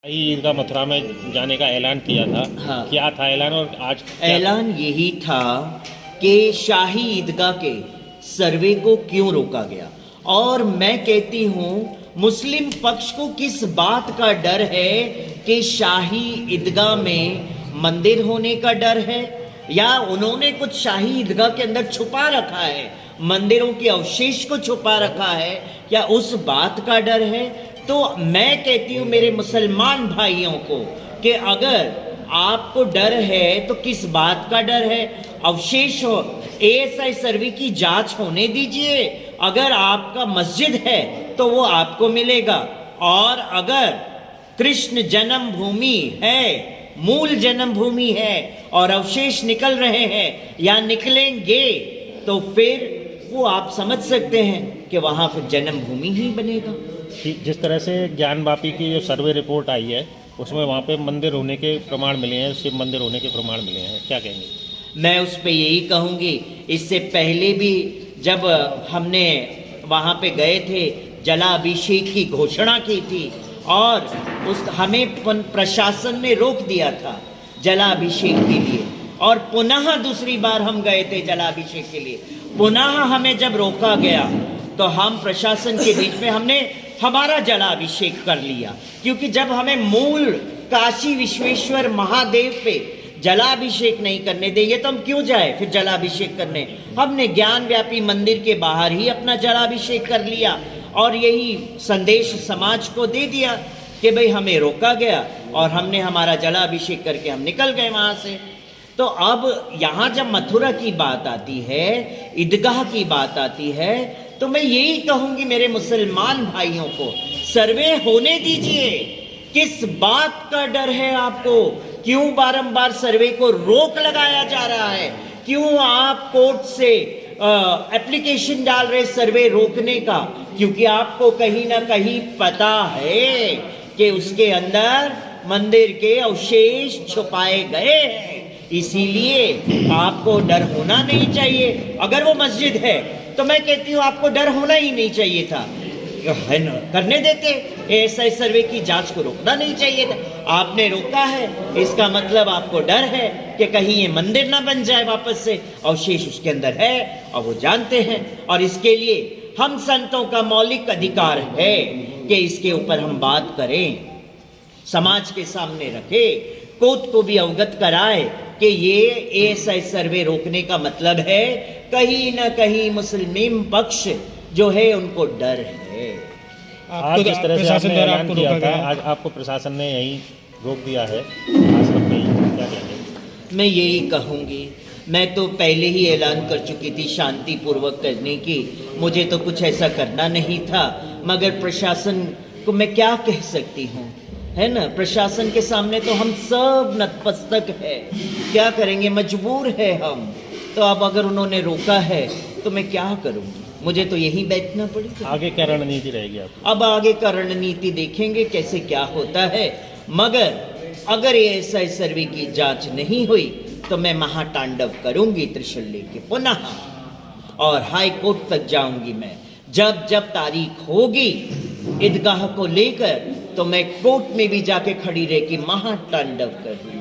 ईदगाह मथुरा में जाने का ऐलान किया था। हाँ। क्या था ऐलान और आज ऐलान यही था कि शाही ईदगाह के सर्वे को क्यों रोका गया। और मैं कहती हूँ मुस्लिम पक्ष को किस बात का डर है कि शाही ईदगाह में मंदिर होने का डर है, या उन्होंने कुछ शाही ईदगाह के अंदर छुपा रखा है, मंदिरों के अवशेष को छुपा रखा है, या उस बात का डर है। तो मैं कहती हूँ मेरे मुसलमान भाइयों को कि अगर आपको डर है तो किस बात का डर है। अवशेष हो, एएसआई सर्वे की जांच होने दीजिए। अगर आपका मस्जिद है तो वो आपको मिलेगा, और अगर कृष्ण जन्मभूमि है, मूल जन्मभूमि है और अवशेष निकल रहे हैं या निकलेंगे, तो फिर वो आप समझ सकते हैं कि वहां फिर जन्मभूमि ही बनेगा। जिस तरह से ज्ञानवापी की जो सर्वे रिपोर्ट आई है उसमें वहाँ पे मंदिर होने के प्रमाण मिले हैं, शिव मंदिर होने के प्रमाण मिले हैं, क्या कहेंगे? मैं उस पर यही कहूँगी, इससे पहले भी जब हमने वहाँ पे गए थे जलाभिषेक की घोषणा की थी और हमें प्रशासन ने रोक दिया था जलाभिषेक के लिए, और पुनः दूसरी बार हम गए थे जलाभिषेक के लिए, पुनः हमें जब रोका गया तो हम प्रशासन के बीच में हमने हमारा जलाभिषेक कर लिया, क्योंकि जब हमें मूल काशी विश्वेश्वर महादेव पे जलाभिषेक नहीं करने देंगे तो हम क्यों जाए फिर जलाभिषेक करने। हमने ज्ञान व्यापी मंदिर के बाहर ही अपना जलाभिषेक कर लिया और यही संदेश समाज को दे दिया कि भाई हमें रोका गया और हमने हमारा जलाभिषेक करके हम निकल गए वहां से। तो अब यहाँ जब मथुरा की बात आती है, ईदगाह की बात आती है, तो मैं यही कहूंगी मेरे मुसलमान भाइयों को, सर्वे होने दीजिए। किस बात का डर है आपको? क्यों बारंबार सर्वे को रोक लगाया जा रहा है? क्यों आप कोर्ट से एप्लीकेशन डाल रहे सर्वे रोकने का? क्योंकि आपको कहीं ना कहीं पता है कि उसके अंदर मंदिर के अवशेष छुपाए गए हैं, इसीलिए आपको डर होना नहीं चाहिए। अगर वो मस्जिद है तो मैं कहती हूँ आपको डर होना ही नहीं चाहिए था, है ना, करने देते, एएसआई सर्वे की जांच को रोकना नहीं चाहिए था। आपने रोका है, इसका मतलब आपको डर है कि कहीं ये मंदिर ना बन जाए वापस से, अवशेष उसके अंदर है और वो जानते हैं। और इसके लिए हम संतों का मौलिक अधिकार है कि इसके ऊपर हम बात करें, समाज के सामने रखे, कोर्ट को भी अवगत कराए कि ये एएसआई सर्वे रोकने का मतलब है कहीं ना कहीं मुस्लिम पक्ष जो है उनको डर है। आज जिस तरह से आपने ऐलान किया था, आज आपको प्रशासन ने यही रोक दिया है, क्या कहेंगे? मैं यही कहूँगी, मैं तो पहले ही ऐलान कर चुकी थी शांतिपूर्वक करने की, मुझे तो कुछ ऐसा करना नहीं था, मगर प्रशासन को मैं क्या कह सकती हूँ, है ना। प्रशासन के सामने तो हम सब नतमस्तक है, क्या करेंगे, मजबूर है हम। तो अब अगर उन्होंने रोका है तो मैं क्या करूँगी, मुझे तो यही बैठना पड़ेगा। आगे क्या रणनीति रहेगी आपकी? अब आगे का रणनीति देखेंगे कैसे क्या होता है, मगर अगर एएसआई सर्वे की जांच नहीं हुई तो मैं महातांडव करूंगी त्रिशूल लेके पुनः, और हाई कोर्ट तक जाऊंगी मैं। जब जब तारीख होगी ईदगाह को लेकर तो मैं कोर्ट में भी जाके खड़ी रह के महातांडव करूंगी।